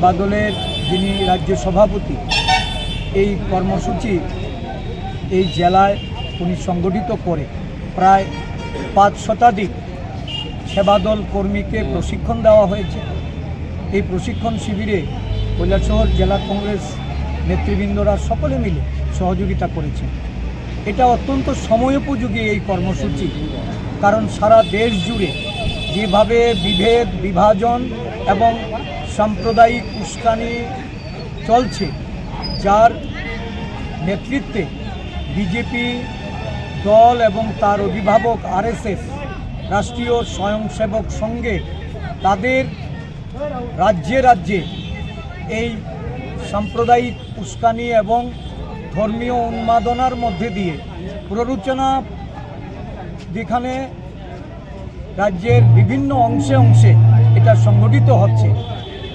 সেবাদলের যিনি রাজ্য সভাপতি, এই কর্মসূচি এই জেলায় উনি সংগঠিত করে প্রায় 5 শতাধিক সেবাদল কর্মীকে প্রশিক্ষণ দেওয়া হয়েছে। এই প্রশিক্ষণ শিবিরে কৈলাসহর জেলা কংগ্রেস নেতৃবৃন্দরা সকলে মিলে সহযোগিতা করেছে। এটা অত্যন্ত সময়োপযোগী এই কর্মসূচি, কারণ সারা দেশ জুড়ে যেভাবে বিভেদ, বিভাজন এবং সাম্প্রদায়িক উস্কানি চলছে, যার নেতৃত্বে বিজেপি দল এবং তার অভিভাবক আরএসএস রাষ্ট্রীয় স্বয়ংসেবক সংঘে তাদের রাজ্যে রাজ্যে এই সাম্প্রদায়িক উস্কানি এবং ধর্মীয় উন্মাদনার মধ্যে দিয়ে প্ররোচনা যেখানে রাজ্যের বিভিন্ন অংশে অংশে এটা সংগঠিত হচ্ছে,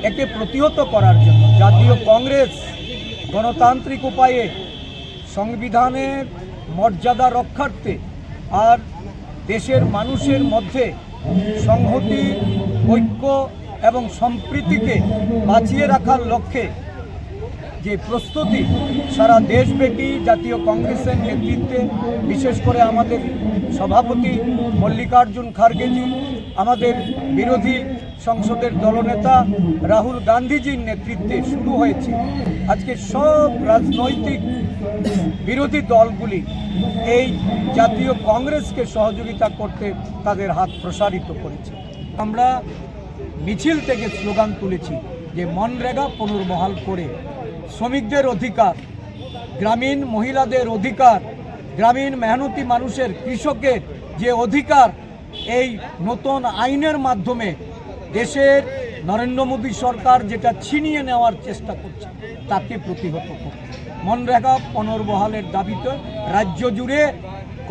একে প্রতিহত করার জন্য জাতীয় কংগ্রেস গণতান্ত্রিক উপায়ে সংবিধানের মর্যাদা রক্ষার্থে আর দেশের মানুষের মধ্যে সংহতি, ঐক্য এবং সম্প্রীতিকে বাঁচিয়ে রাখার লক্ষ্যে যে প্রস্তুতি সারা দেশব্যাপী জাতীয় কংগ্রেসের নেতৃত্বে, বিশেষ করে আমাদের সভাপতি মল্লিকার্জুন খার্গেজি, আমাদের বিরোধী সংসদের দলনেতা রাহুল গান্ধীজির নেতৃত্বে শুরু হয়েছে। আজকে সব রাজনৈতিক বিরোধী দলগুলি এই জাতীয় কংগ্রেসকে সহযোগিতা করতে তাদের হাত প্রসারিত করেছে। আমরা মিছিল থেকে স্লোগান তুলেছি যে মনরেগা পুনর্বহাল করে শ্রমিকদের অধিকার, গ্রামীণ মহিলাদের অধিকার, গ্রামীণ মেহনতি মানুষের, কৃষকের যে অধিকার, এই নতুন আইনের মাধ্যমে দেশের নরেন্দ্র মোদী সরকার যেটা ছিনিয়ে নেওয়ার চেষ্টা করছে তাকে প্রতিহত করতে মনরেগা পুনর্বহালের দাবিতে রাজ্য জুড়ে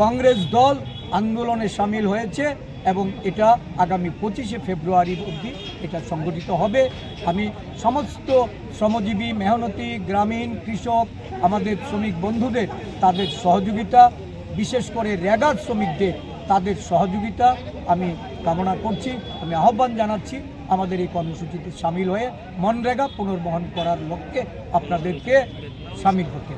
কংগ্রেস দল আন্দোলনে সামিল হয়েছে এবং এটা আগামী 25শে ফেব্রুয়ারির অবধি এটা সংগঠিত হবে। আমি সমস্ত শ্রমজীবী, মেহনতি, গ্রামীণ কৃষক, আমাদের শ্রমিক বন্ধুদের তাদের সহযোগিতা, বিশেষ করে রেগার শ্রমিকদের তাদের সহযোগিতা আমি কামনা করছি। আমি আহ্বান জানাচ্ছি আমাদের এই কর্মসূচিতে সামিল হয়ে মনরেগা পুনর্বহাল করার লক্ষ্যে আপনাদেরকে সামিল হতে।